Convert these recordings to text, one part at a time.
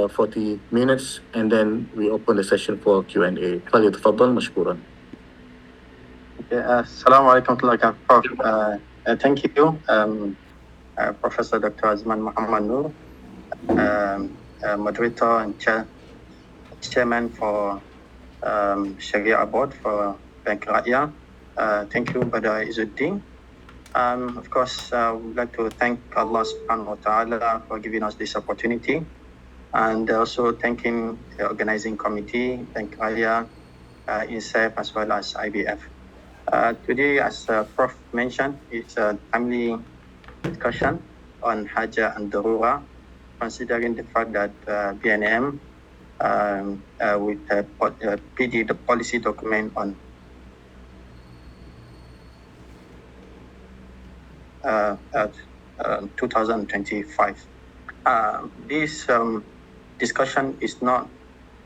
40 minutes, and then we open the session for Q&A. فليتفضل مشكورا. Assalamu alaikum warahmatullahi wabarakatuh, Prof. Thank you, Professor Dr. Azman Muhammad Noor, moderator and chairman for Sharia Board for Bank Rakyat. Thank you, Brother Izzuddin. Of course, I would like to thank Allah subhanahu wa ta'ala for giving us this opportunity, and also thanking the organizing committee, Bank Rakyat, INSEF, as well as IBF. Today, as Prof mentioned, it's a timely discussion on Hajah and Darurah, considering the fact that BNM with PD, the policy document on 2025. This discussion is not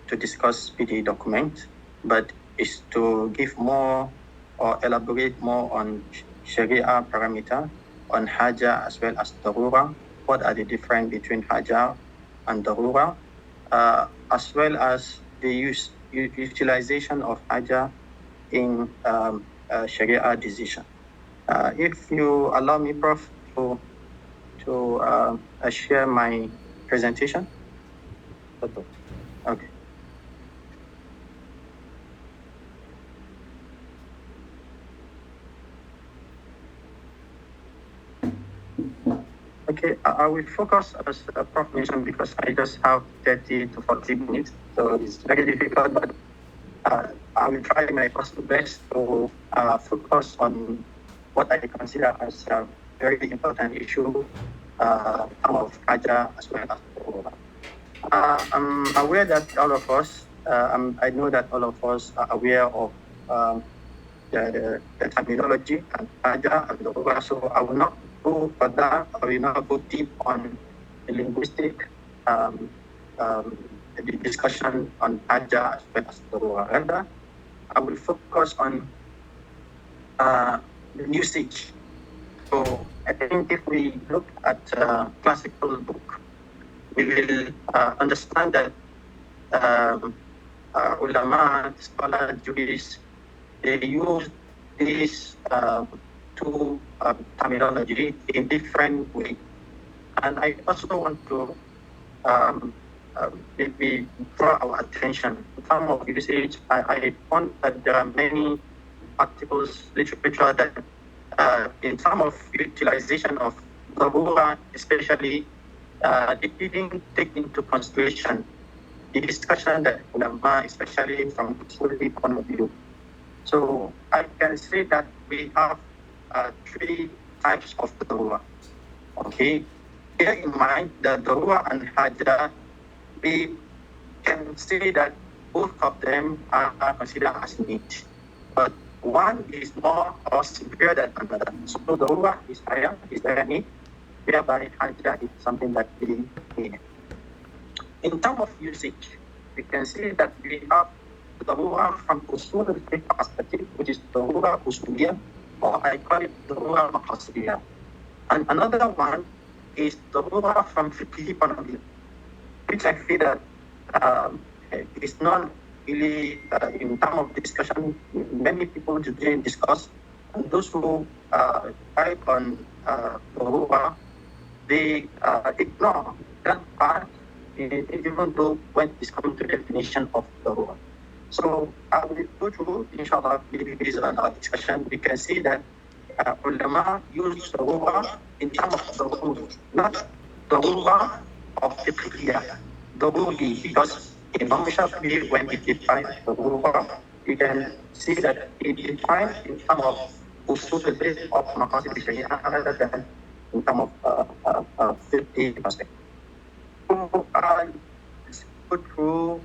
to discuss PD document, but is to give more or elaborate more on Sharia parameter, on Hajah as well as Darurah. What are the difference between Hajah and Darurah, as well as the utilization of Hajah in Sharia decision. If you allow me, Prof, to share my presentation. Okay. Okay, I will focus, as Prof mentioned, because I just have 30 to 40 minutes, so it's very difficult, but I will try my possible best to focus on what I consider as a very important issue, of Hajah as well as Darurah. I'm aware that all of us, I know that all of us are aware of the terminology and Hajah and Darurah, so I will not go further, I will not go deep on the linguistic the discussion on Hajah as well as Darurah. Rather, I will focus on the usage. So I think if we look at classical book, we will understand that ulama, scholars, jurists, they use these two terminology in different ways. And I also want to maybe draw our attention in terms of usage. I found that there are many articles, literature that in terms of utilization of Darurah, especially, they didn't take into consideration the discussion that ulama, especially from the Sunni point of view. So I can say that we have three types of Darurah. Okay, bear in mind that Darurah and Hajah, we can say that both of them are considered as need, but one is more or severe than another. So Darurah is higher, is very need, whereby Hajah is something that we need. In terms of usage, we can see that we have Darurah from usul perspective, which is Darurah usuliyah, or I call it Darurah maqasidiyah. And another one is Darurah from fiqh point of view, which I feel that is not really in terms of discussion. Many people today discuss, and those who type on Darurah, they ignore that part, even though when it's coming to the definition of Darurah. So I will go through, inshallah, based on our discussion, we can see that ulama use Darurah in terms of Darurah, not Darurah of fiqhiyah, Daruri, because Imam Shafi'i, when he defines Darurah, you can see that he defines in terms of usul of maqasid al-sharia rather than in terms of 50 perspective. So let's go through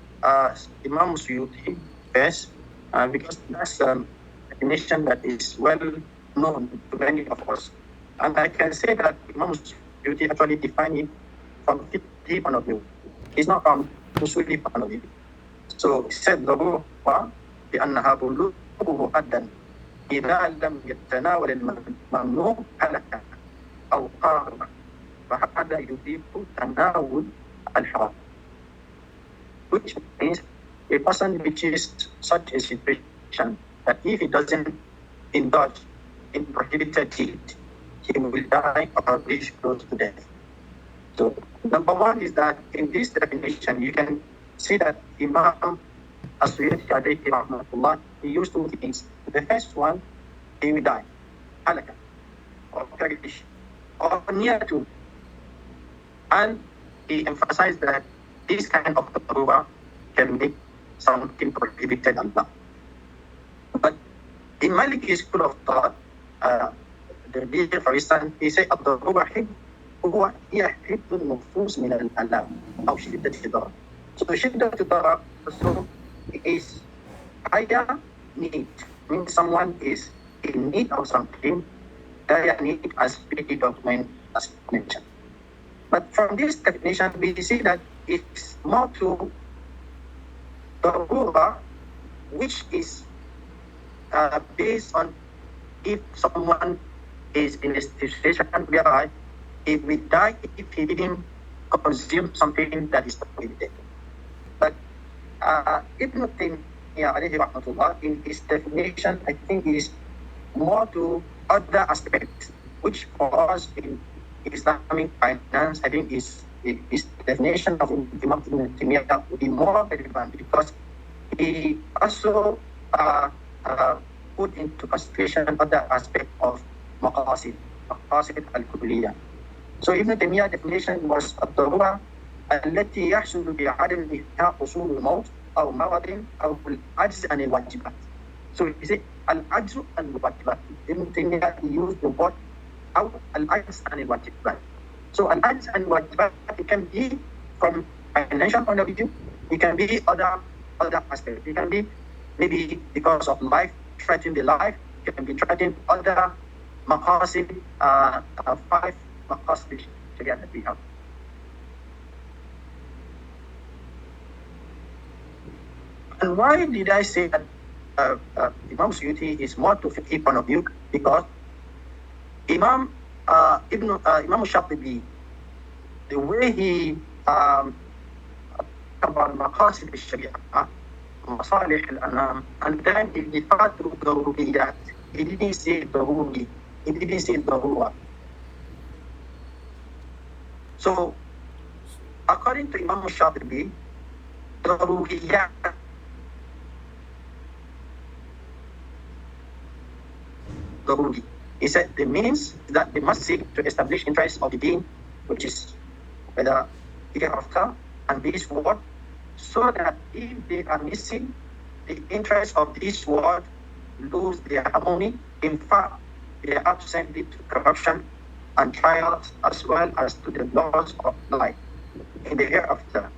Imam Suyuti first, because that's a definition that is well known to many of us. And I can say that Imam Suyuti actually defined it from 50 point of view. It's not from usuli point of view. So he said, Darurah بأنها بلوغه أدا إذا لم يتناول الممنوع هلك أو قارب، فهذا يضيف تناول الحرام. which means a person reaches such a situation that if he doesn't indulge in prohibited deed, he will die or reach close to death. So number one is that in this definition, you can see that Imam As-Suyuti alayhi rahmatullah, he used two things. The first one, he will die, halaka, or perish, or near to. And he emphasized that this kind of Darurah can make something prohibited Allah. But in Maliki's school of thought, the leader, for instance, he said, الضرورة هو هي حفظ النفوس من الألم أو شدة الضرر. So شدة الضرر also is higher need, means someone is in need of something, dire need as pretty document as mentioned. But from this definition, we see that it's more to Darurah, which is based on if someone is in a situation whereby he will die if he didn't consume something that is prohibited. But Ibn Taymiyyah alayhi rahmatullah, in his definition, I think is more to other aspects, which for us in Islamic finance, I think is definition of Imam Ibn Taymiyyah would be more relevant because he also put into consideration other aspect of maqasid al-kulliyah. So Ibn Taymiyyah definition was الضرورة التي يحصل بعدمها حصول الموت أو مرض أو العجز عن الواجبات. So he said العجز عن الواجبات. Ibn Taymiyyah used the word أو العجز عن الواجبات. So العجز عن الواجبات, it can be from financial point of view, it can be other aspects. It can be maybe because of life, threatening the life, it can be threatening other maqasid, 5 maqasid Shariah that we have. And why did I say that Imam Suyuti is more to fiqh point of view? Because Imam Shatibi, the way he about maqasid al-Shariah, masalih al-anam, and then he referred to Daruriyat. He didn't say Daruri, he didn't say Darurah. So, according to Imam Shatibi, Daruriyat Daruri. He said the means that they must seek to establish interest of the deen, which is whether hereafter and this world, so that if they are missing, the interest of this world lose their harmony. In fact, they are absent to corruption and trials as well as to the loss of life in the hereafter.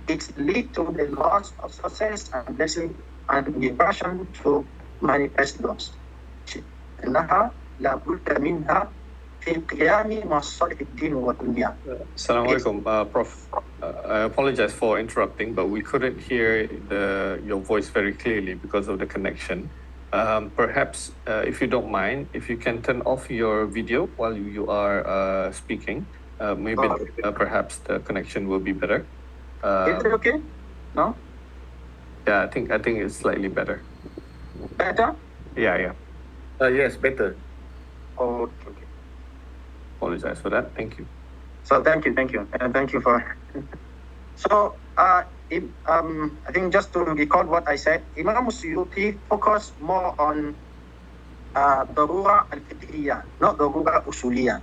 It leads to the loss of success and blessing and the aversion to manifest loss. إنها لا بد منها في القيام مع صالح الدين والدنيا. Assalamu alaikum, Prof. I apologize for interrupting, but we couldn't hear your voice very clearly because of the connection. Perhaps, if you don't mind, if you can turn off your video while you are speaking, maybe perhaps the connection will be better. Is it okay? No? Yeah, I think it's slightly better. Better? Yeah. Yes, better. Oh, okay. Apologize for that. Thank you. So thank you, and thank you for. So I think just to recall what I said, Imam Suyuti focused more on Darurah al-Fiqhiyah, not Darurah usuliyah.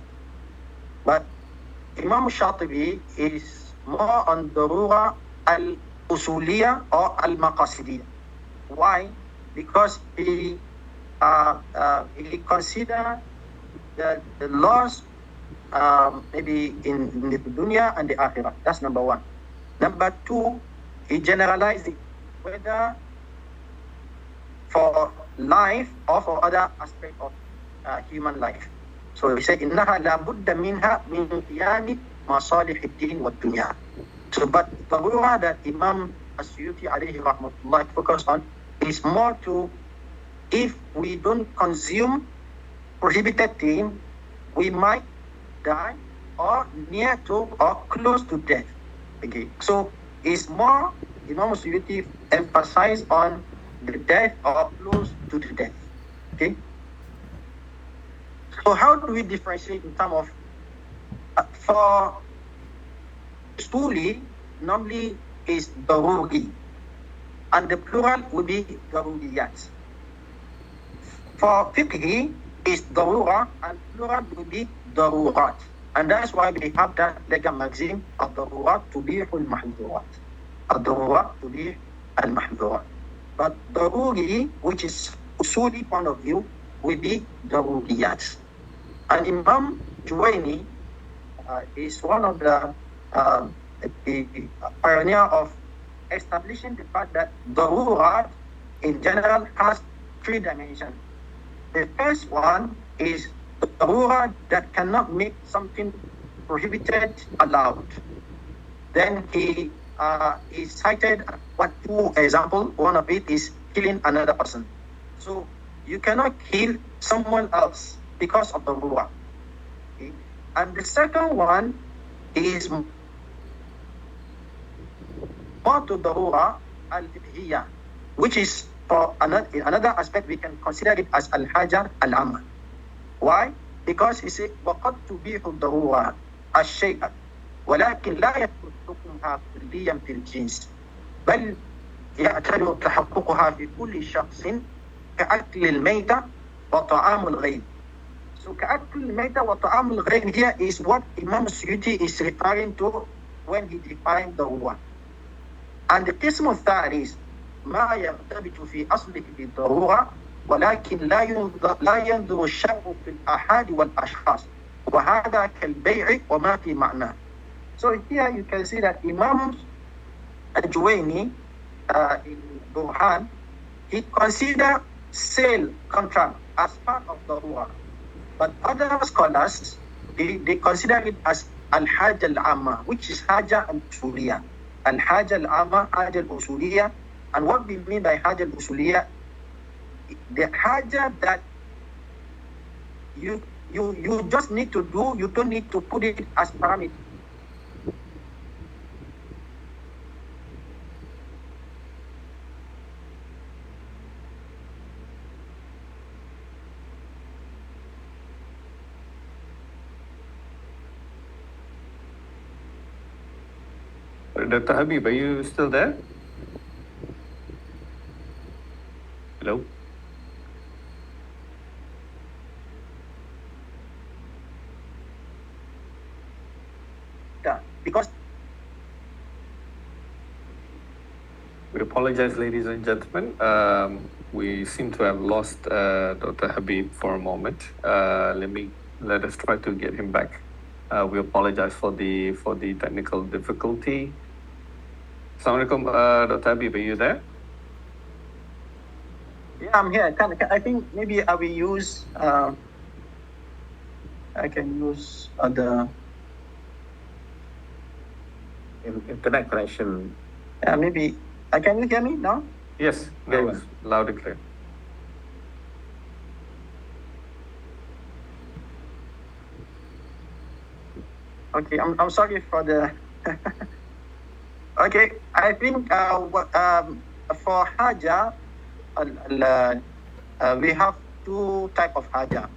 But Imam Shatibi is more on Darurah al-Usuliyah or al-Maqasidiyah. Why? Because he consider the loss maybe in the dunya and the akhirah. That's number one. Number two, he generalized it, whether for life or for other aspect of human life. So he said, إنها لا بد منها من قيام مصالح الدين والدنيا. So, but the Darurah that Imam As-Suyuti alayhi rahmatullah focused on is more to, if we don't consume prohibited thing, we might die or near to or close to death. Okay, so it's more Imam Suyuti emphasized on the death or close to the death. Okay. So how do we differentiate in terms of for usuli normally is daruri, and the plural would be daruriyat. For fiqhi is darurah, and plural would be darurat. And that's why we have that legal maxim of darurat tubihul mahdhurat. Ad-darurat tubih al-mahdhurat. But daruri, which is usuli point of view, will be daruriyat. And Imam Juwayni is one of the pioneer of establishing the fact that Darurah in general has 3 dimensions. The first one is Darurah that cannot make something prohibited allowed. Then he cited 2 examples. One of it is killing another person. So you cannot kill someone else because of Darurah. Okay? And the second one is more to Darurah al-fiqhiyya, which is for another aspect we can consider it as al-Hajah al-Amma. Why? Because he said وَقَدْ تُبِيحُ الضَّرُورَةِ الشَّيْءَ وَلَكِنْ لَا يَكُنْ حُكْمُهَا كُلِّيًّا فِي الْجِنْسِ بل يعتبر تحققها في كل شخص كأكل الميتة وطعام الغيب. So كأكل الميتة وطعام الغيب here is what Imam Suyuti is referring to when he defined Darurah. And the قسم الثاني is ما يرتبط في أصله بالضرورة ولكن لا ينظر الشرع في الآحاد والأشخاص وهذا كالبيع وما في معناه. So here you can see that Imam Al-Juwayni in Burhan, he considered sale contract as part of Darurah. But other scholars, they consider it as Al-Hajah al-Amma, which is Hajah al-Usuliyah. Al-Hajah al-Amma, Hajah al-Usuliyah. And what we mean by Hajah al-Usuliyah, the Hajah that you just need to do, you don't need to put it as parameter. Dr. Habib, are you still there? Hello? Yeah, because we apologize, ladies and gentlemen. We seem to have lost Dr. Habib for a moment. Let us try to get him back. We apologize for the technical difficulty. Assalamualaikum, Dr. Habib, are you there? yeah, I'm here. I think maybe I will use I can use the internet connection. maybe can you hear me now? Yes, that was loud and clear. Okay, I'm sorry for the. Okay, I think for Hajah, we have 2 types of Hajah.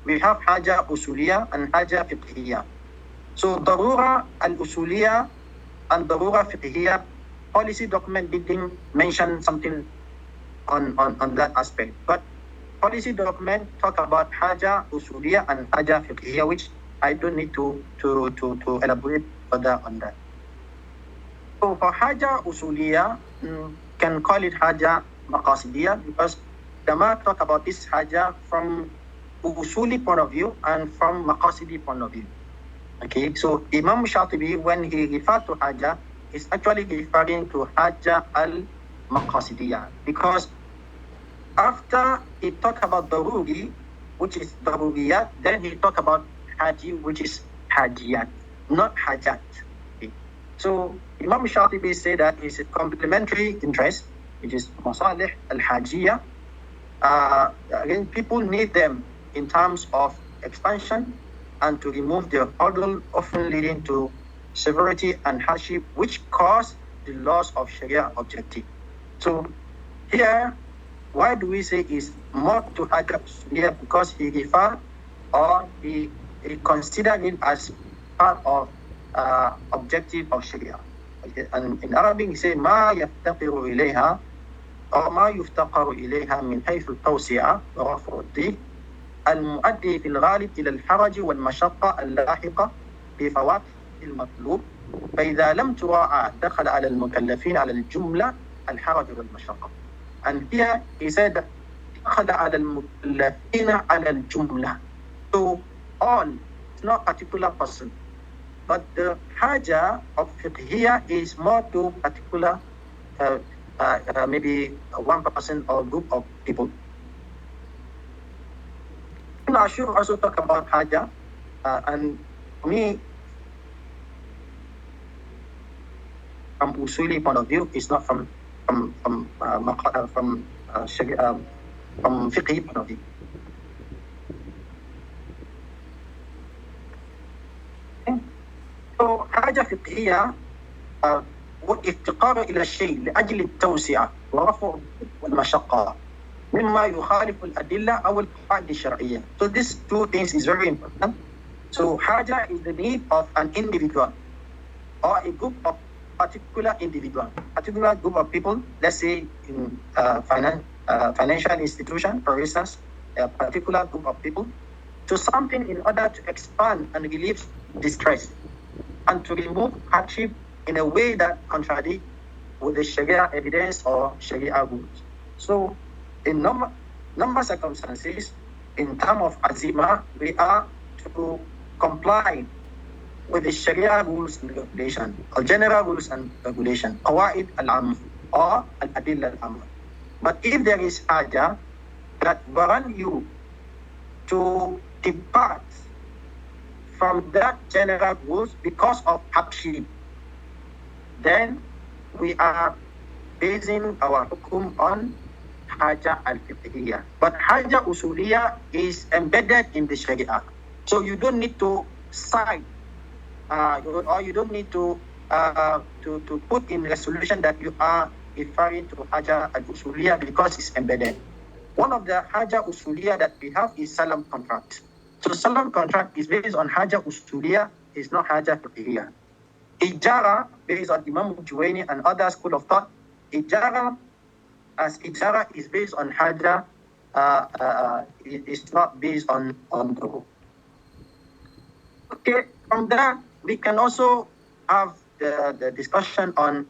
We have Hajah Usuliyah and Hajah Fiqhiyah. So Darurah al-Usuliyah and Darurah Fiqhiyah, policy document didn't mention something on that aspect. But policy document talk about Hajah Usuliyah and Hajah Fiqhiyah, which I don't need to elaborate further on that. So for Hajah Usuliyah, can call it Hajah Maqasidiyah because the man talk about this Hajah from Usuli point of view and from Maqasidi point of view. Okay, so Imam Shatibi, when he referred to Hajah, is actually referring to Hajah al-Maqasidiyah because after he talked about Daruri, which is Daruriyat, then he talked about Haji, which is Hajiyat, not Hajat. Okay. So Imam Shatibi said that it's a complementary interest, which is Masalih al-Hajiyah. Again, people need them in terms of expansion and to remove the hurdle often leading to severity and hardship, which cause the laws of Sharia objective. So here, why do we say is more to Hajah Usuliyah? Because he refer or he considered it as part of objective of Sharia. Okay. And in Arabic he say ما يفتقر إليها أو ما يفتقر إليها من حيث التوسعة ورفع الضيق المؤدي في الغالب إلى الحرج والمشقة اللاحقة بفوات المطلوب فإذا لم تراعى دخل على المكلفين على الجملة الحرج والمشقة. And here he said دخل على المكلفين على الجملة. So all, it's not particular person. But the Hajah of Fiqhiyah is more to particular maybe one person or group of people. I should also talk about Hajah, and for me, from Usuli point of view, it's not from Fiqhi point of view. Okay. So حاجة فقهية وافتقار إلى الشيء لأجل التوسعة ورفع والمشقة مما يخالف الأدلة أو القواعد الشرعية. So these two things is very important. So Hajah is the need of an individual or a group of particular group of people, let's say in financial institution, for instance, a particular group of people, to something in order to expand and relieve distress and to remove hardship in a way that contradicts with the Sharia evidence or Sharia rules. So in number circumstances, in terms of azima, we are to comply with the Sharia rules and regulation, or general rules and regulation, qawaid al-am or al-adilla al-am. But if there is hajah that warrant you to depart from that general rules because of hardship, then we are basing our hukum on Hajah al-Fiqhiyah. But Hajah Usuliyah is embedded in the Sharia. So you don't need to cite or you don't need to put in resolution that you are referring to Hajah al-Usuliyah because it's embedded. One of the Hajah Usuliyah that we have is Salam contract. So Salam contract is based on Hajah Usuliyah, is not Hajah Fiqhiyah. Ijara, based on Imam Juwaini and other school of thought, Ijara is based on Hajah, it's not based on the. Okay, from that, we can also have the discussion on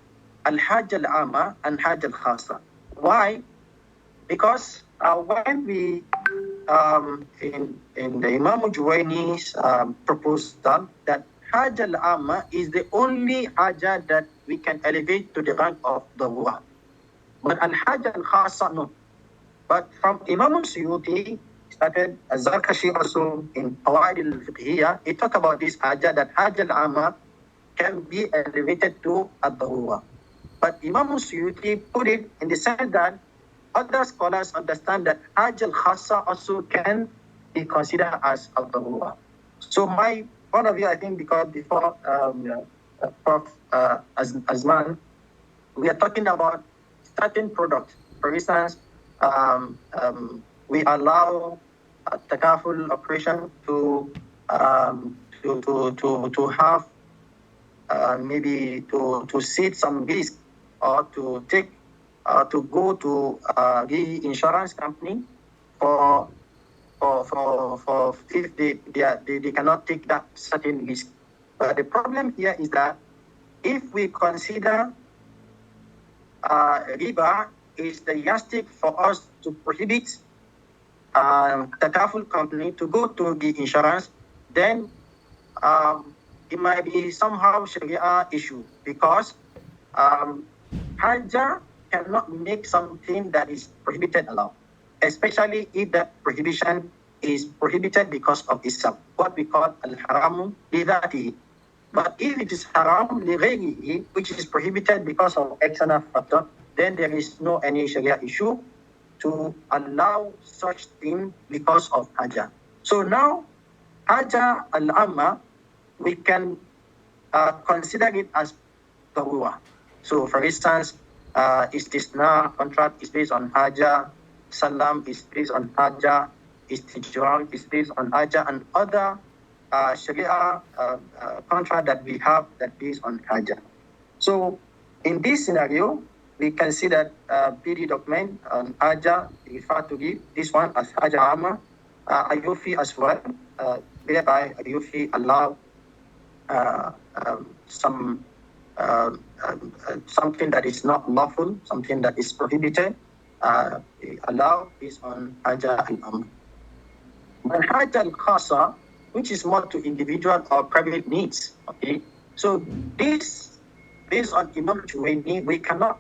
Al-Hajj al-Amma and Hajj al-Khasa. Why? Because when we, in the Imam Juwaini's proposal, that Hajj al-Amma is the only Hajjah that we can elevate to the rank of Darurah. But Al-Hajj al-Khasa, no. But from Imam Suyuti, started Zakariyah also in Qawaid al-Fiqhiyah, he talked about this Hajjah, that Hajj al-Amma can be elevated to Darurah. But Imam Suyuti put it in the sense that other scholars understand that Hajj al-Khasa also can be considered as Darurah. So my point of view, I think, because before Prof. Azman, we are talking about certain products. For instance, we allow takaful operation to have maybe to seed some risk or to take to go to the insurance company for if they cannot take that certain risk. But the problem here is that if we consider riba is the yardstick for us to prohibit the takaful company to go to the insurance, then it might be somehow Sharia issue, because Hajjah cannot make something that is prohibited allowed, especially if that prohibition is prohibited because of itself, what we call al-haramu li-dhatihi. But if it is haram li-ghayrihi, which is prohibited because of external factor, then there is no any Sharia issue to allow such thing because of Hajjah. So now, Hajjah al-Amma, we can consider it as Darurah. So, for instance, istisna contract is based on Hajah, Salam is based on Hajah, Istijrar is based on Hajah, and other Sharia contract that we have that based on Hajah. So, in this scenario, we can see that PD document on Hajah refer to this one as Hajah Amma, IUFI as well, whereby IUFI allow something that is not lawful, something that is prohibited, allow based on Hajah al-Amma. But Hajah al-Khasa, which is more to individual or private needs, okay? So this, based on Imam Juwayni, we cannot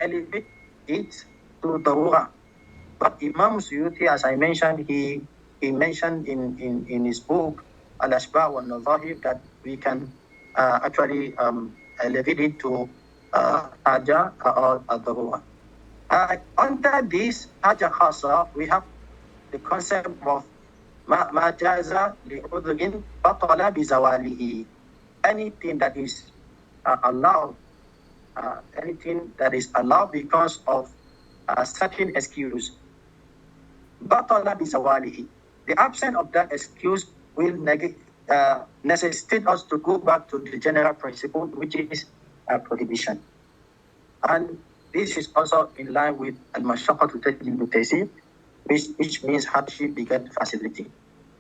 elevate it to Darurah. But Imam Suyuti, as I mentioned, he mentioned in his book, Al-Ashba' wa Nadhahib, that we can actually elevate it to Hajah or Darurah. Under this Hajah Khasa, we have the concept of Ma jaza li'udhrin batala bizawalihi. Anything that is allowed, because of a certain excuse. Batala bizawalihi. The absence of that excuse will necessitate us to go back to the general principle, which is prohibition. And this is also in line with al-mashaqqatu tajlibu taysir, which means hardship beget facility.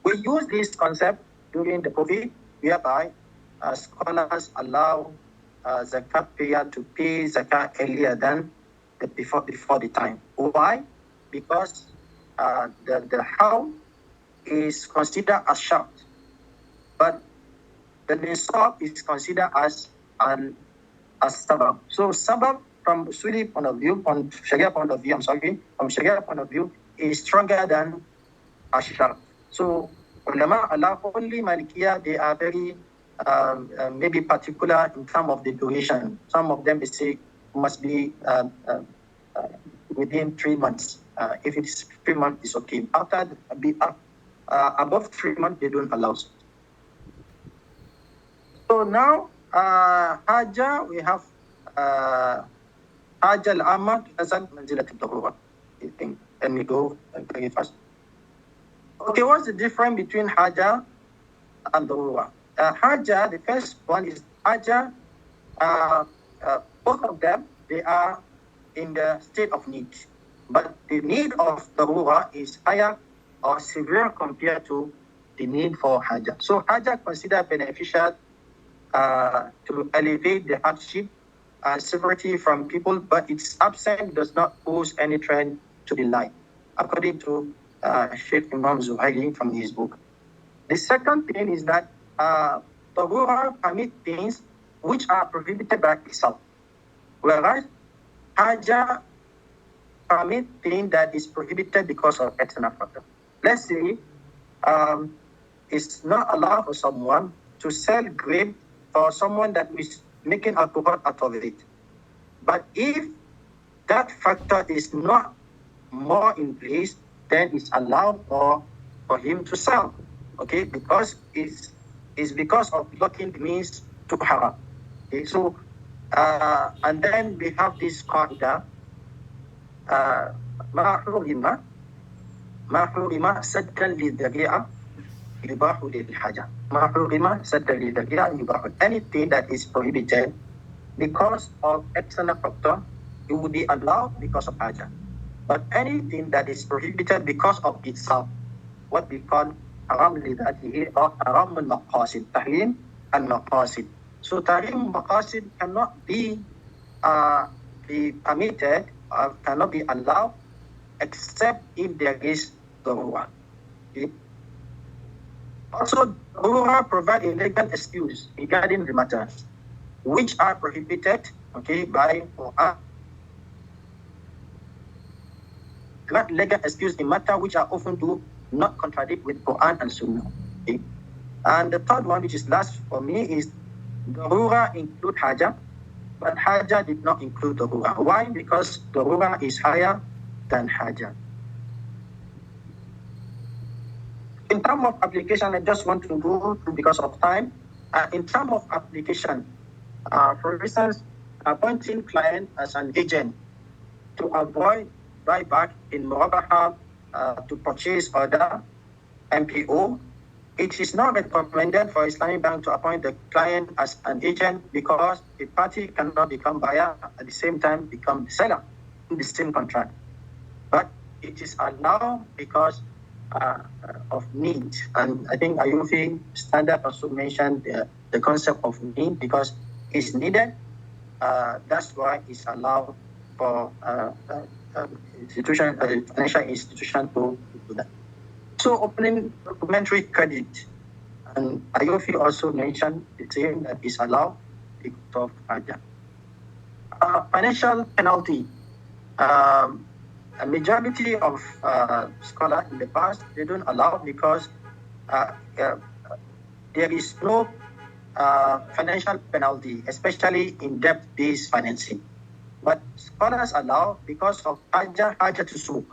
We use this concept during the COVID, whereby scholars allow zakat payer to pay zakat earlier than before the time. Why? Because the how is considered as shart, but the nisab is considered as sabab. So sabab from Usuli point of view, from Sharia point of view, is stronger than ashar. So ulama allow only Malikiya, they are very maybe particular in terms of the duration. Some of them they say must be within 3 months. If it's 3 months, it's okay. After above 3 months, they don't allow. So now Hajah, we have Hajah al-Amma tazal manzilat al-Darurah. Let me go and bring it fast. Okay, what's the difference between Hajah and Darurah? Hajah, the first one is Hajah. Both of them, they are in the state of need. But the need of Darurah is higher or severe compared to the need for Hajah. So Hajah considered beneficial to elevate the hardship and severity from people, but its absence does not pose any threat to the life, according to Sheikh Imam Zuhaili from his book. The second thing is that Darurah permit things which are prohibited by itself, whereas Hajah permit things that is prohibited because of external factor. Let's say it's not allowed for someone to sell grape for someone that is making alcohol out of it. But if that factor is not more in place, then it's allowed for him to sell. Okay, because it's because of blocking the means to haram. Okay, so and then we have this qaida, ma hurima saddan lidhari'a yubahu lil haja. Ma hurima saddan lidhari'a yubahu. Anything that is prohibited because of external factor, it will be allowed because of haja. But anything that is prohibited because of itself, what we call haram lidhatihi or haram al-maqasid, tahrim al-maqasid. So tahrim al-maqasid cannot be permitted or cannot be allowed except if there is darurah. Okay? Also, darurah provide a legal excuse regarding the matters which are prohibited, okay, by Quran. Grant legal excuse in matter which are often do not contradict with Quran and Sunnah. Okay? And the third one, which is last for me, is Darurah include Hajah, but Hajah did not include Darurah. Why? Because Darurah is higher than Hajah. In terms of application, I just want to go through because of time. In terms of application, for instance, appointing client as an agent to avoid buyback in Murabaha to purchase order, MPO. It is not recommended for Islamic Bank to appoint the client as an agent because a party cannot become buyer at the same time become the seller in the same contract. But it is allowed because of need. And I think IUFI standard also mentioned the concept of need because it's needed. That's why it's allowed for financial institution to do that. So opening documentary credit, and IOFI also mentioned the same that is allowed because of Hajah. Financial penalty. A majority of scholars in the past, they don't allow because there is no financial penalty, especially in debt-based financing. But scholars allow because of Hajah to Suq.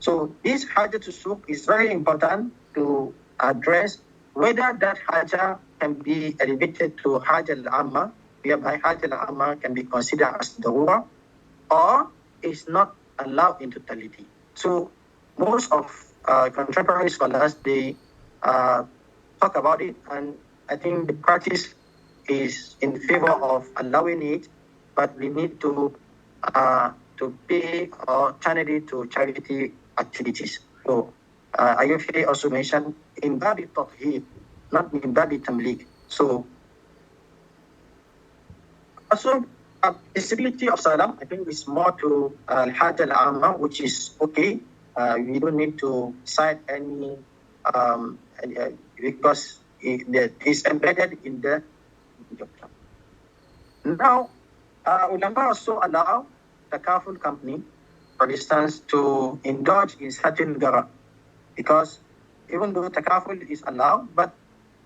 So this Hajah to Suq is very important to address whether that Hajah can be elevated to Hajah al-Amma, whereby Hajah al-Amma can be considered as Darurah, or is not allowed in totality. So most of contemporary scholars, they talk about it, and I think the practice is in favor of allowing it, but we need to pay or channel it to charity activities. So IUFA also mentioned in Babi Tathir, not in Babi Tamlik. So also visibility of Salam, I think is more to Hajj al-Amma, which is okay. We don't need to cite any because it is embedded in the document. Now, ulama also allow the Kaful company, for instance, to indulge in certain gara, because even though takaful is allowed, but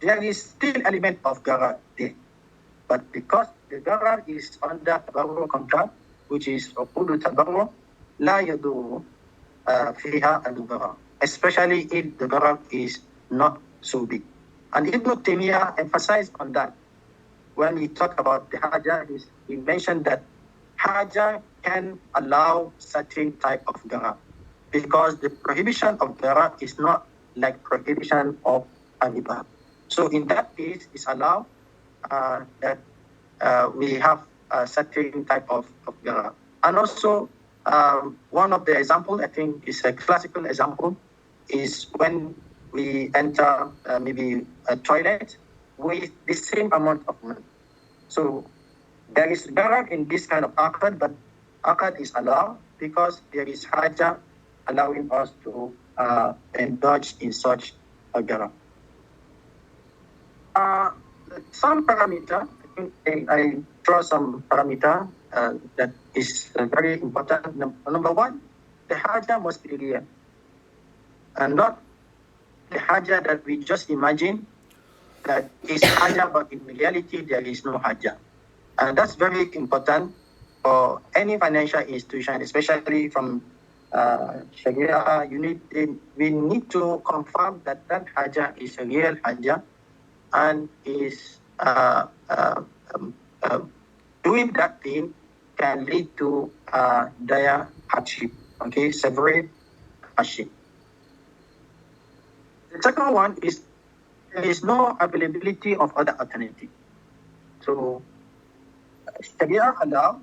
there is still element of gara there. But because the gara is under tabarru contract, which is uqud tabarru, la yadurru fiha al-gara, especially if the gara is not so big. And Ibn Taymiyyah emphasized on that. When we talk about the Hajah, he mentioned that Hajah can allow certain type of gara, because the prohibition of gara is not like prohibition of anibah. So in that case, it's allowed that we have a certain type of gara. And also, one of the example, I think is a classical example, is when we enter maybe a toilet with the same amount of money. So there is gara in this kind of akad, but akad is allowed because there is hajah allowing us to indulge in such a gara. Some parameter, I think I draw some parameter that is very important. Number one, the hajah must be real, and not the hajah that we just imagine that is hajah, but in reality there is no hajah. And that's very important for any financial institution, especially from Shariah. We need to confirm that that hajah is a real hajah and is doing that thing can lead to dire hardship, okay, severe hardship. The second one is there is no availability of other alternative. So Sharia allow,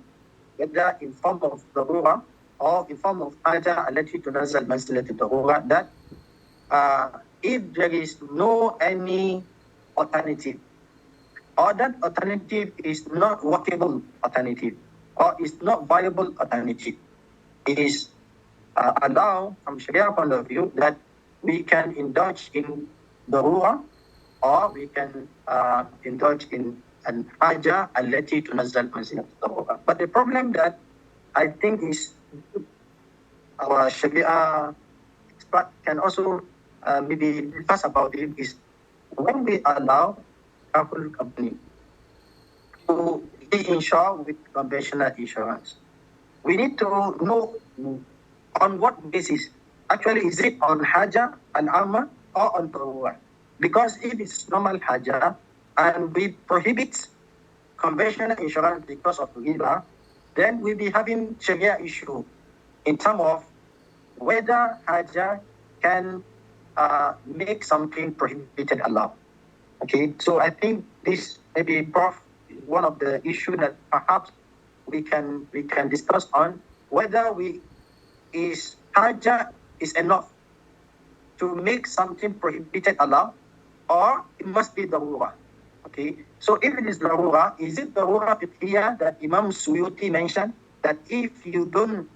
whether in form of Darurah or in form of Hajah التي تنزل منزلة الضرورة, that if there is no any alternative, or that alternative is not workable alternative, or is not viable alternative, it is allowed from Sharia point of view that we can indulge in Darurah, or we can indulge in an Hajah التي تنزل منزلة الضرورة. But the problem that I think is our Sharia expert can also maybe discuss about it is when we allow Kaful company to reinsure with conventional insurance, we need to know on what basis. Actually, is it on Hajah al-Amma or on Darurah? Because if it's normal Hajah and we prohibit conventional insurance because of riba, then we'll be having Sharia issue in terms of whether Hajah can make something prohibited allowed. Okay, so I think this maybe Prof one of the issue that perhaps we can discuss on whether is Hajah is enough to make something prohibited allowed, or it must be Darurah. Okay, so if it is Darurah, is it Darurah here that Imam Suyuti mentioned that if you don't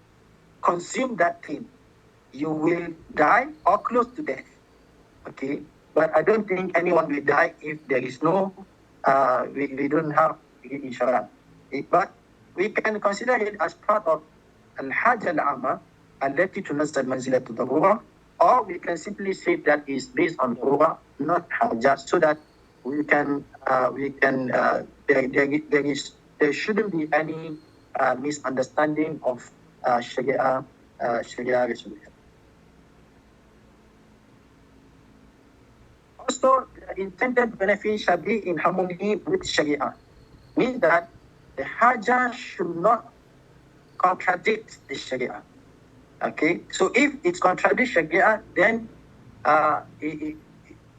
consume that thing, you will die or close to death? Okay, but I don't think anyone will die if there is no, we don't have insurance. But we can consider it as part of Al-Hajj al-Amma, التي تنزل منزلة الضرورة, or we can simply say that is based on Darurah, not Hajjah, so that there shouldn't be any misunderstanding of Sharia resolution. Also, the intended benefit shall be in harmony with Sharia, means that the Hajjah should not contradict the Sharia. Okay, so if it contradicts Sharia, then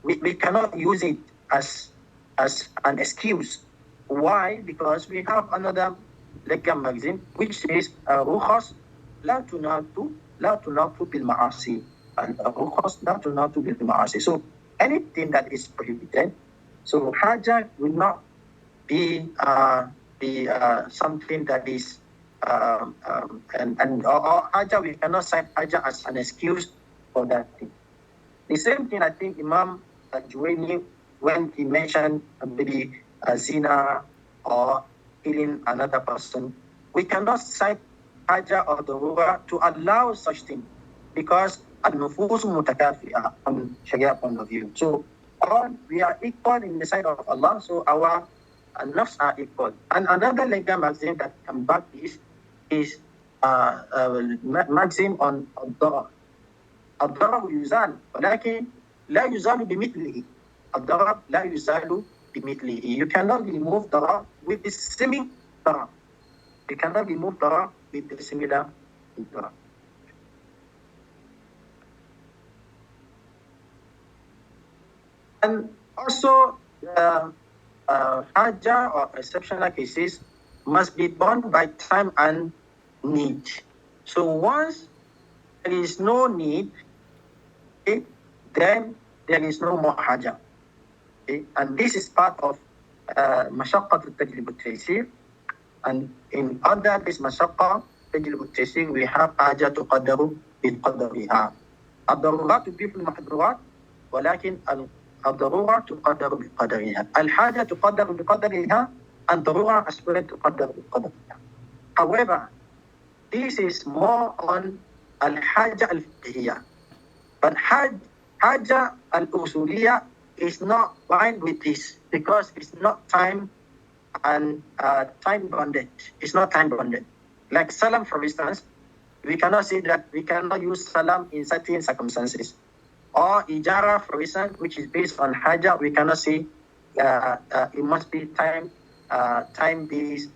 we cannot use it as an excuse. Why? Because we have another legal magazine which says rukhas la tunatu bil ma'asi. Rukhas la tunatu bil ma'asi. So anything that is prohibited, so Hajjah will not be something that is or Hajjah, we cannot cite Hajjah as an excuse for that thing. The same thing I think Imam Juwayni, when he mentioned maybe zina or killing another person, we cannot cite Hajjah or Darurah to allow such thing, because al-nufus mutakafi'ah from Sharia point of view. So all we are equal in the sight of Allah, so our nafs are equal. And another legal maxim that can back this is maxim on الضرر. الضرر يزال ولكن لا يزال بمثله. الضرر لا يزال بمثله. You cannot remove ضرر with the similar ضرر. You cannot remove ضرر with the similar ضرر. And also Hajjah or exceptional cases must be done by time and need. So once there is no need, okay, then there is no more Hajjah. Okay? And this is part of مشقة التجلب التيسير. And in under this مشقة تجلب التيسير we have حاجة تقدر بقدرها. الضرورات تضيف المحظورات ولكن الضرورة تقدر بقدرها. الحاجة تقدر بقدرها and ضرورة أسباب تقدر بقدرها. However, this is more on al-Hajjah al-Fiqhiyya. But Hajjah al-Usuliyya is not bound with this because it's not time and time bonded. It's not time bonded. Like salam, for instance, we cannot say that we cannot use salam in certain circumstances. Or ijara, for instance, which is based on Hajjah, we cannot say it must be time-based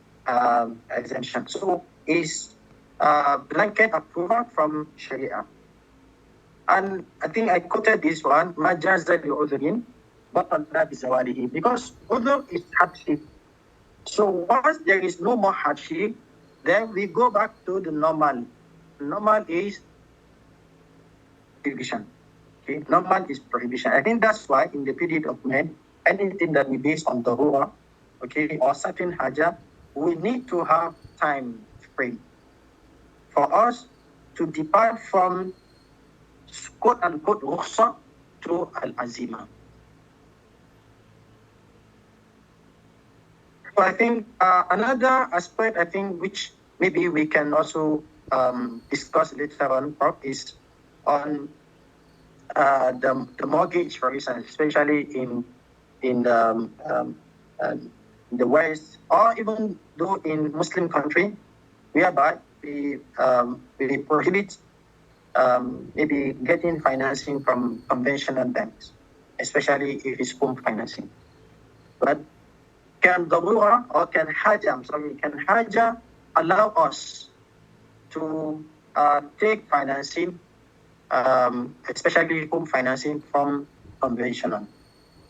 exemption. So it's blanket approval from Sharia. And I think I quoted this one, Majaza li-udhrin, batala bizawalihi, because udhr is hardship. So once there is no more hardship, then we go back to the normal. Normal is prohibition. Okay, normal is prohibition. I think that's why in the period of men, anything that we base on Darurah, okay, or certain Hajjah, we need to have time frame for us to depart from quote-unquote rukhsa to al-azima. So I think another aspect, I think, which maybe we can also discuss later on, Prof, is on the mortgage, for instance, especially in the West, or even though in Muslim country, whereby we prohibit maybe getting financing from conventional banks, especially if it's home financing. But can Darurah or can Hajah, can Hajah allow us to take financing, especially home financing from conventional?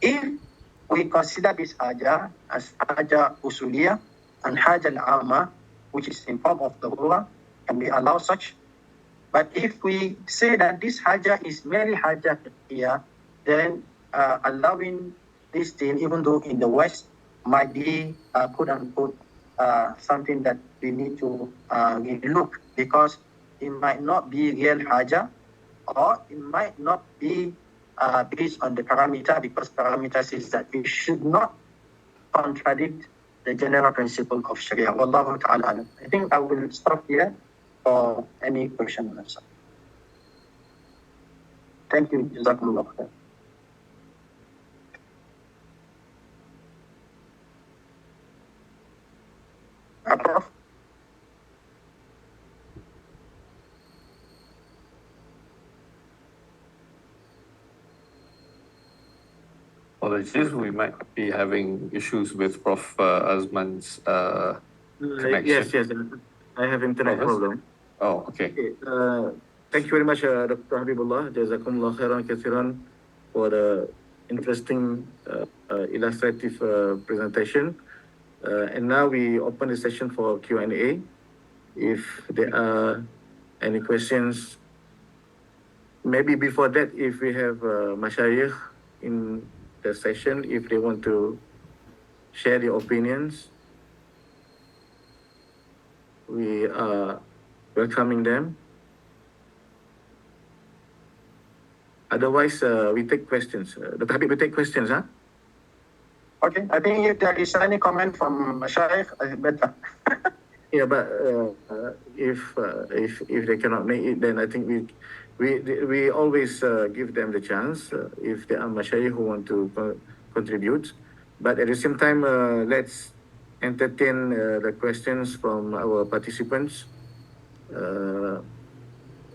If we consider this Hajah as Hajah Usuliyah and Hajah Al-Amma, which is in form of Darurah, can we allow such? But if we say that this Hajah is merely Hajah here, then allowing this thing, even though in the West, might be quote unquote something that we need to look, because it might not be real Hajah, or it might not be based on the parameter, because parameter says that it should not contradict the general principle of Sharia. Wallahu ta'ala. I think I will stop here for any question. Thank you. Jazakumullah khair. Prof? Apologies, we might be having issues with Prof. Azman's connection. Yes, I have internet Prof? problem. Oh, okay. Thank you very much, Dr. Habeebullah. Jazakumullah khairan kathiran for the interesting, illustrative presentation. And now we open the session for Q&A. If there are any questions, maybe before that, if we have Mashayikh in the session, if they want to share their opinions, we are welcoming them. Otherwise, we take questions. Dr. Habib, we take questions, huh? Okay, I think if there is any comment from Shaykh, better. Yeah, but if they cannot make it, then I think we always give them the chance if there are mashayikh who want to contribute. But at the same time, let's entertain the questions from our participants.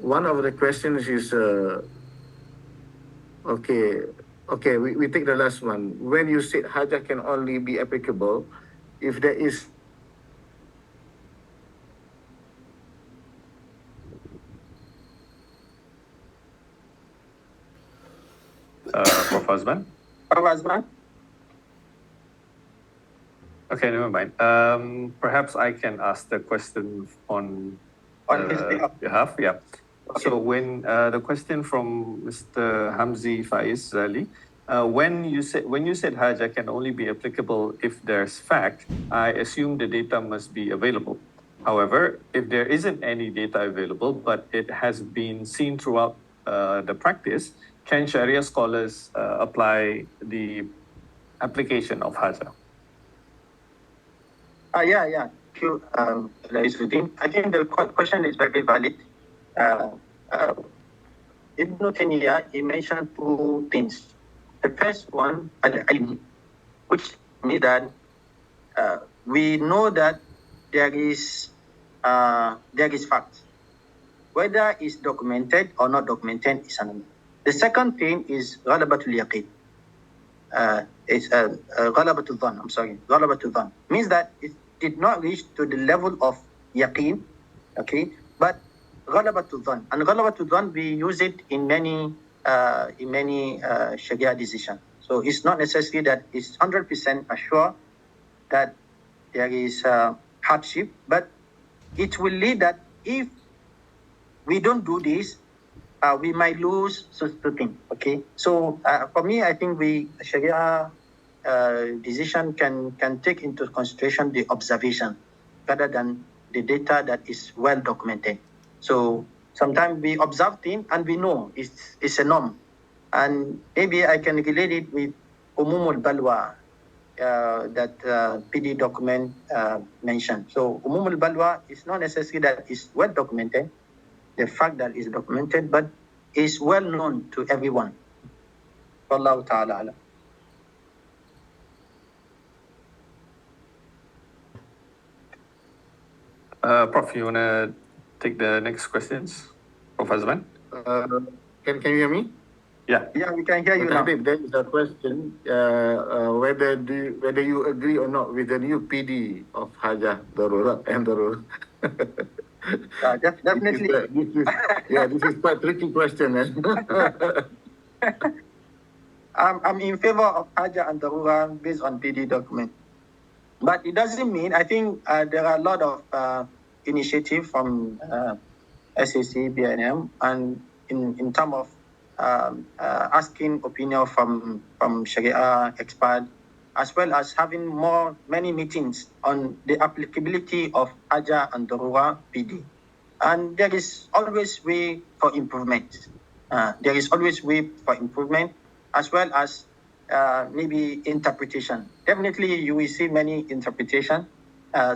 One of the questions is okay. We take the last one. When you said Hajah can only be applicable if there is Prof. Azman? Prof. Azman? Okay, never mind. Perhaps I can ask the question on his behalf. Yeah. Okay. So when the question from Mr. Hamzi Faiz Zali, when you said Hajah can only be applicable if there's fact, I assume the data must be available. However, if there isn't any data available, but it has been seen throughout the practice, can Sharia scholars apply the application of Hajah? Yeah. Thank you, Raisuddin. I think the question is very valid. Ibn Taymiyyah, he mentioned two things. The first one, al-ilm, which means that we know that there is fact. Whether it's documented or not documented is another. The second thing is ghalabatul yaqeen. It's ghalabatul dhan. Ghalabatul dhan means that it did not reach to the level of yaqeen, okay? But ghalabatul dhan, and ghalabatul dhan, we use it in many Sharia decisions. So it's not necessary that it's 100% assured that there is hardship, but it will lead that if we don't do this, we might lose such a thing. Okay, so for me, I think Sharia decision can take into consideration the observation rather than the data that is well documented. So sometimes we observe things and we know it's a norm, and maybe I can relate it with umumul balwa that PD document mentioned. So umumul balwa is not necessary that it's well documented. The fact that is documented, but is well known to everyone. Wallahu ta'ala alam. Prof, you want to take the next questions? Prof. Azman? Can you hear me? Yeah. Yeah, we can hear you Dr. now. Habib, there is a question whether you agree or not with the new PD of Hajah, Darurah and Darurah. Definitely. This is quite tricky question. I'm in favor of Hajah and Darurah based on PD document. But it doesn't mean, I think there are a lot of initiative from SAC, BNM, and in terms of asking opinion from Sharia expert, as well as having many meetings on the applicability of Hajah and Darurah PD. And there is always way for improvement. There is always way for improvement, as well as maybe interpretation. Definitely, you will see many interpretation.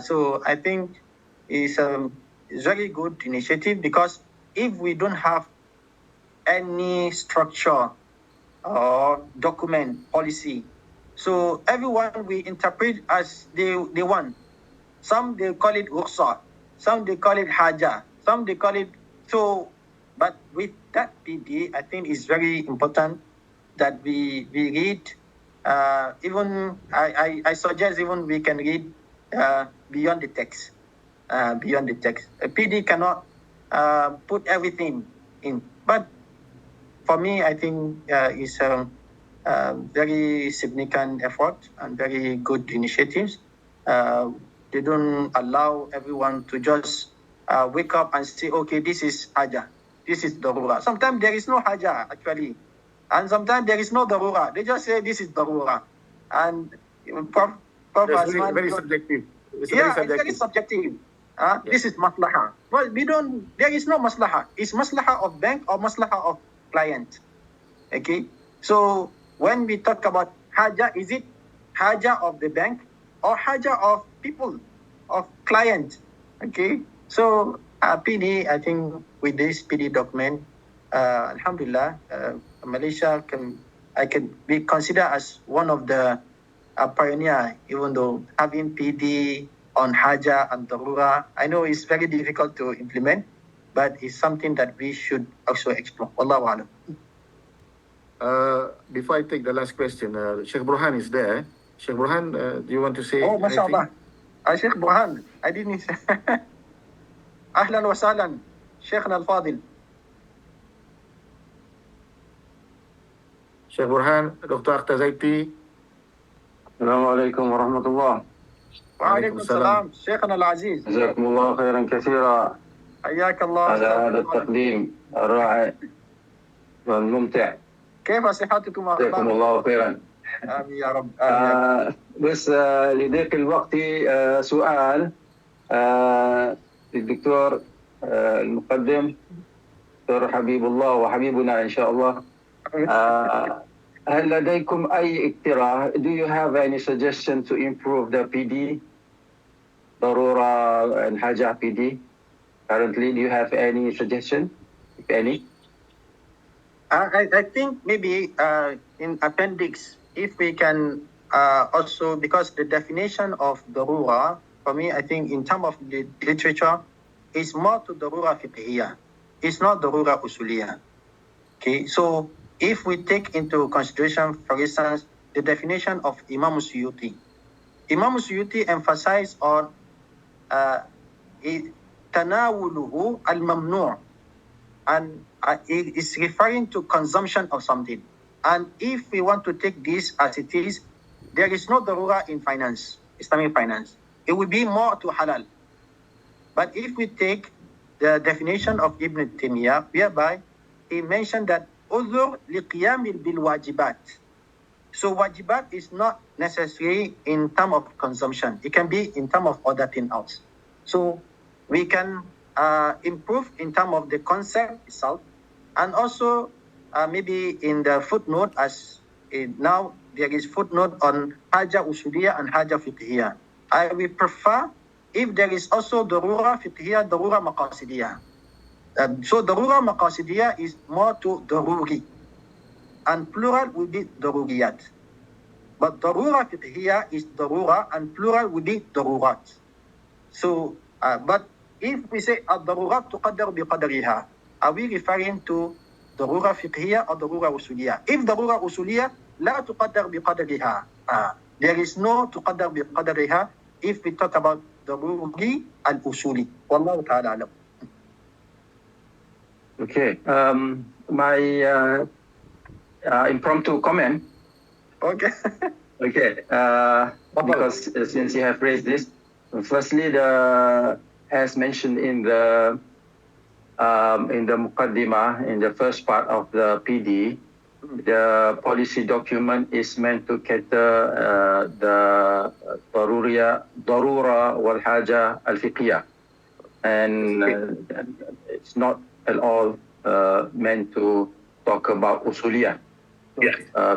So I think it's a very good initiative, because if we don't have any structure or document policy, so everyone will interpret as they want. Some they call it rukhsah, some they call it hajah, some they call it so. But with that PD, I think it's very important that we read. Even I suggest even we can read beyond the text. Beyond the text, a PD cannot put everything in. But for me, I think it's a very significant effort and very good initiatives. They don't allow everyone to just wake up and say, okay, this is Hajah, this is Darurah. Sometimes there is no Hajah, actually. And sometimes there is no Darurah. They just say, this is Darurah. And Prof. It's very subjective. It's very subjective. This is maslahah. Well, there is no maslahah. It's maslahah of bank or maslahah of client. Okay. So when we talk about Hajah, is it Hajah of the bank or Hajah of people, of client? Okay. So PD, I think with this PD document, Alhamdulillah, Malaysia can be considered as one of the pioneer, even though having PD on Hajah and Darurah, I know it's very difficult to implement, but it's something that we should also explore. Wallahu alam. Before I take the last question, Sheikh Burhan is there. Sheikh Burhan, do you want to say anything? MashaAllah. Sheikh Burhan, I didn't say. Ahlan wa sahlan, Sheikhna al-Fadil. Sheikh Burhan, Dr. Akhtar Zaiti. Assalamualaikum warahmatullah. وعليكم السلام شيخنا العزيز. جزاكم الله خيرا كثيرا حياك الله على هذا التقديم الرائع والممتع. كيف صحتكم جزاكم الله خيرا. آمين يا رب. بس لضيق الوقت سؤال للدكتور المقدم دكتور حبيب الله وحبيبنا إن شاء الله. هل لديكم أي اقتراح? Do you have any suggestion to improve the PD, Darurah and Hajah PD? Currently, do you have any suggestion, if any? I think maybe in appendix, if we can also, because the definition of Darurah, for me, I think in terms of the literature, is more to Darurah fiqhiyah. It's not Darurah usuliyah. Okay, so if we take into consideration, for instance, the definition of Imam Suyuti. Imam Suyuti emphasized on tanawuluhu al-mamnu', and it is referring to consumption of something. And if we want to take this as it is, there is no darurah in finance, Islamic finance. It will be more to halal. But if we take the definition of Ibn Taymiyyah, whereby he mentioned that uzur liqiyamil bil wajibat. So wajibat is not necessary in terms of consumption. It can be in terms of other things else. So we can improve in terms of the concept itself, and also maybe in the footnote, as now there is footnote on Hajah Usuliyah and Hajah Fiqhiyah. I will prefer if there is also Darurah Fiqhiyah, Darurah Maqasidiyah. So Darurah Maqasidiyah is more to Daruri, and plural will be Daruriyat. But Darurah Fiqhiyah is Darurah, and plural will be Darurat. So, but if we say Ad-Darurat tuqaddar biqadariha, are we referring to ضرورة فقهية أو ضرورة أصولية. If ضرورة أصولية لا تقدر بقدرها. There is no تقدر بقدرها if we talk about ضروري الأصولي. والله تعالى أعلم. Okay. My impromptu comment. Okay. Okay. Because since you have raised this, firstly, as mentioned in the Muqaddimah, in the first part of the PD, the policy document is meant to cater the Darurah wal Hajah al Fiqhiyah, and it's not at all meant to talk about usuliyah.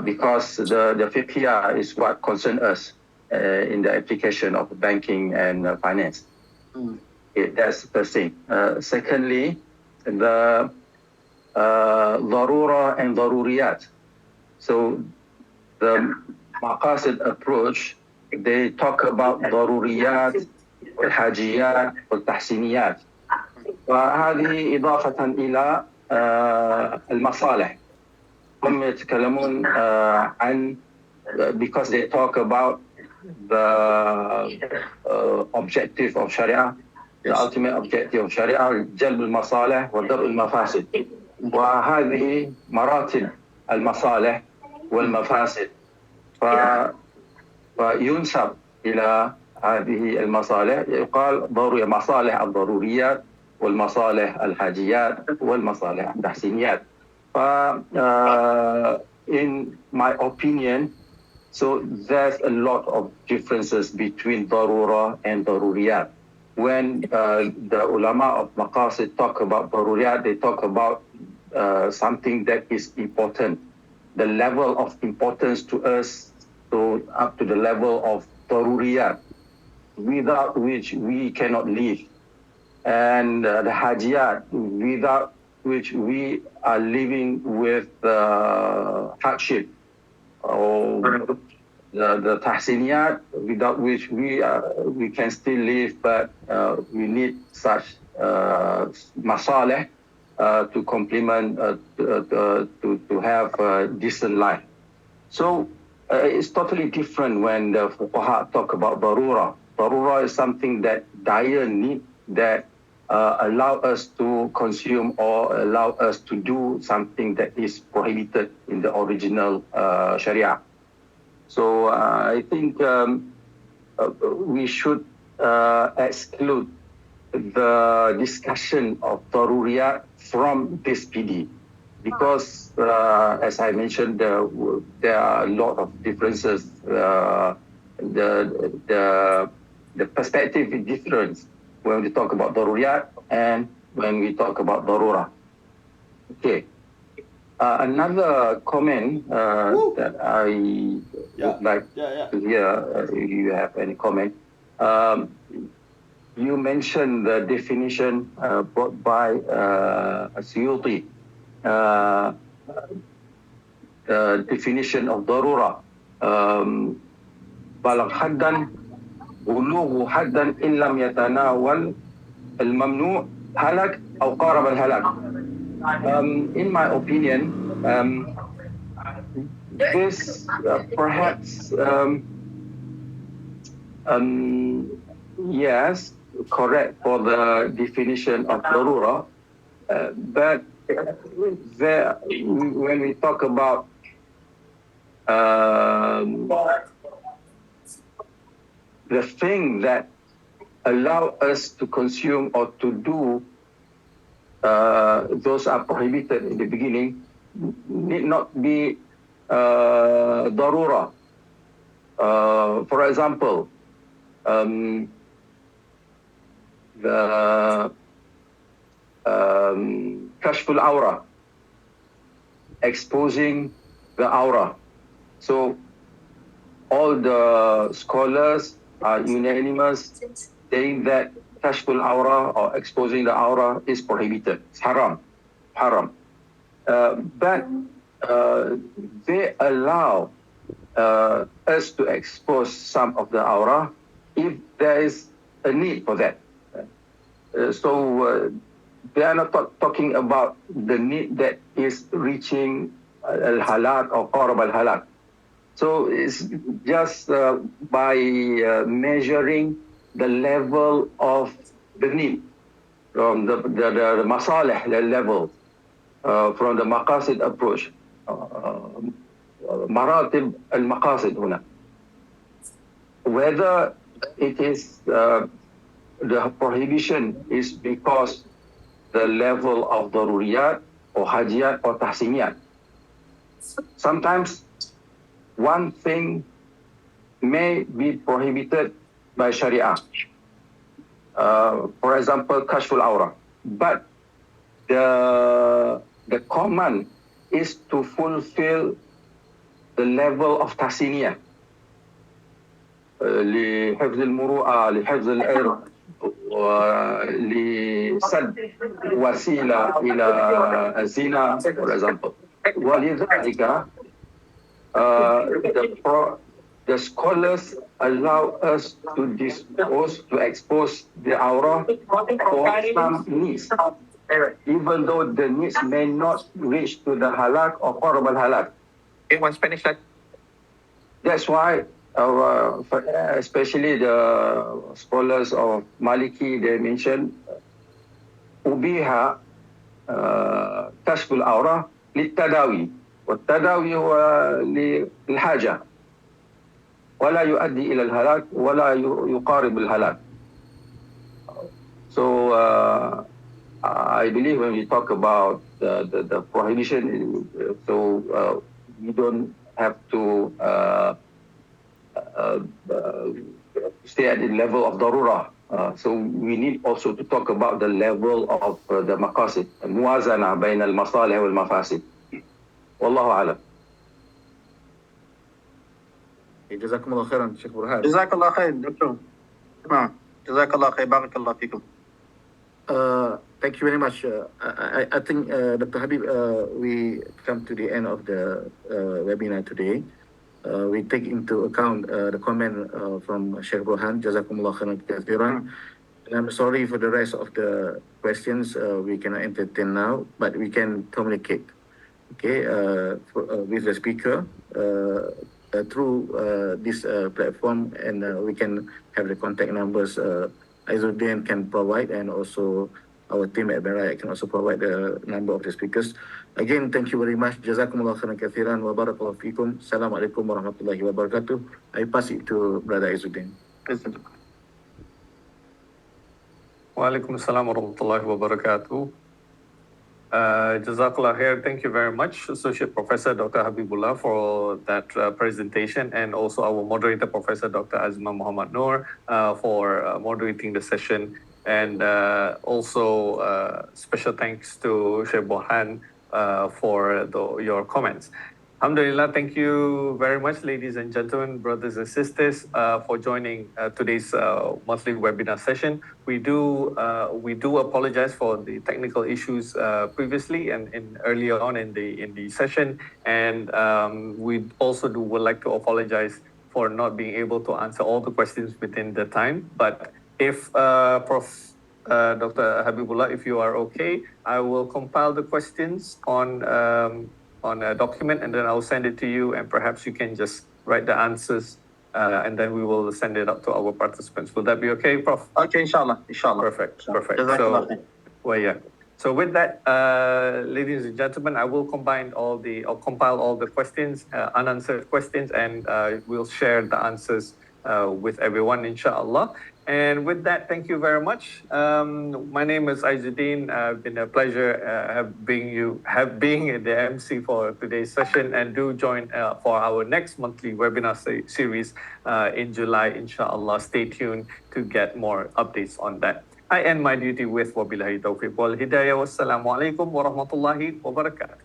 Because the fiqhiyah is what concerns us in the application of banking and finance. That's the first thing. Secondly, the Darurah and Daruriyat. So the Maqasid approach, they talk about Daruriyat, Hajiyat, Tahsiniyat. وهذه إضافة إلى المصالح. هم يتكلمون عن because they talk about the objective of Sharia, the ultimate objective of Sharia, جلب المصالح ودرء المفاسد. وهذه مراتب المصالح والمفاسد. فينسب إلى هذه المصالح، يقال ضروري مصالح الضروريات والمصالح الحاجيات والمصالح التحسينيات. In my opinion, so there's a lot of differences between Darurah and Daruriyat. When the ulama of Maqasid talk about Daruriyat, they talk about something that is important, the level of importance to us, so up to the level of Daruriyat, without which we cannot live. And the Hajiyat, without which we are living with hardship, or the Tahsiniyat, without which we can still live, but we need such masalih to complement, to have a decent life. So it's totally different when the fuqaha talk about Darurah. Darurah is something that dire need, that allow us to consume or allow us to do something that is prohibited in the original Sharia. So I think we should exclude the discussion of Daruriyat from this PD, because as I mentioned, there are a lot of differences. The perspective is different when we talk about Daruriyat and when we talk about Darurah. Okay. Another comment that I would like to hear, if you have any comment. You mentioned the definition brought by Asyuti, the definition of Darurah. Balagh haddan بلوغ حدا إن لم يتناول الممنوع هلك أو قارب الهلاك. In my opinion, this perhaps yes, correct for the definition of Darurah, but when we talk about the thing that allow us to consume or to do, those are prohibited in the beginning, need not be Darurah. For example, the Kashful Aura, exposing the aura. So all the scholars are unanimous saying that Kashful Aura or exposing the aura is prohibited. It's haram. But they allow us to expose some of the aura if there is a need for that. So they are not talking about the need that is reaching al-halak or qarab al-halak. So it's just by measuring the level of the need from the masalih level, from the maqasid approach. Maratib al-maqasid huna. Whether it is the prohibition is because the level of daruriyat or hajiyat or tahsiniyat. Sometimes one thing may be prohibited by Shariah. For example, kashful aura. But the command is to fulfill the level of tahsiniyah. لحفظ المروءة لحفظ العرض ولسد وسيلة إلى الزنا for example. ولذلك the scholars allow us to expose the aura for some needs, even though the needs may not reach to the halak or qarab al-halak. In one Spanish like. That's why especially the scholars of Maliki, they mention ubiha kashful aura للتداوي والتداوي هو للحاجة ولا يؤدي إلى الهلاك ولا يقارب الهلاك. So I believe when we talk about the prohibition, so we don't have to stay at the level of Darurah. So we need also to talk about the level of the maqasid, muwazana bain al-masalih wal-mafasid. Wallahu a'lam. Jazakumullah khairan, Sheikh Burhan. Jazakallah khair, Doctor. Jazakallah khair, barakallah fikum. Thank you very much. I think, Dr. Habib, we come to the end of the webinar today. We take into account the comment from Sheikh Burhan. Jazakumullah khairan kathiran. And I'm sorry for the rest of the questions we cannot entertain now, but we can communicate, okay, with the speaker through this platform, and we can have the contact numbers Izzuddin can provide, and also our team at Baraya can also provide the number of the speakers. Again, thank you very much. Jazakumullah khairan kathiran wa barakallahu fikum. Assalamualaikum warahmatullahi wabarakatuh. I pass it to Brother Izzuddin. Wa alaikum assalam wa rahmatullahi wa barakatuh. Jazakallah khair. Thank you very much, Associate Professor Dr. Habeebullah, for that presentation, and also our moderator, Professor Dr. Azma Muhammad Noor, for moderating the session. And also special thanks to Sheikh Burhan for your comments. Alhamdulillah, thank you very much, ladies and gentlemen, brothers and sisters, for joining today's monthly webinar session. We do apologize for the technical issues previously and earlier on in the session, and we also would like to apologize for not being able to answer all the questions within the time. But if Prof. Dr. Habeebullah, if you are okay, I will compile the questions on a document, and then I'll send it to you, and perhaps you can just write the answers, and then we will send it out to our participants. Will that be okay, Prof? Okay, inshallah. Perfect. So, well, yeah. So with that, ladies and gentlemen, I will compile all the questions, unanswered questions, and we'll share the answers with everyone, inshallah. And with that, thank you very much. My name is Izzuddin. It's been a pleasure being the MC for today's session, and do join for our next monthly webinar series in July, inshallah. Stay tuned to get more updates on that. I end my duty with wabillahi tawfiq wal hidayah. Wassalamu alaikum wa rahmatullahi wa barakatuh.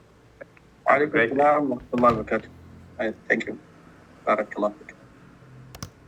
Wa alaikum assalam wa rahmatullahi wa barakatuh. Thank you. Barakallah.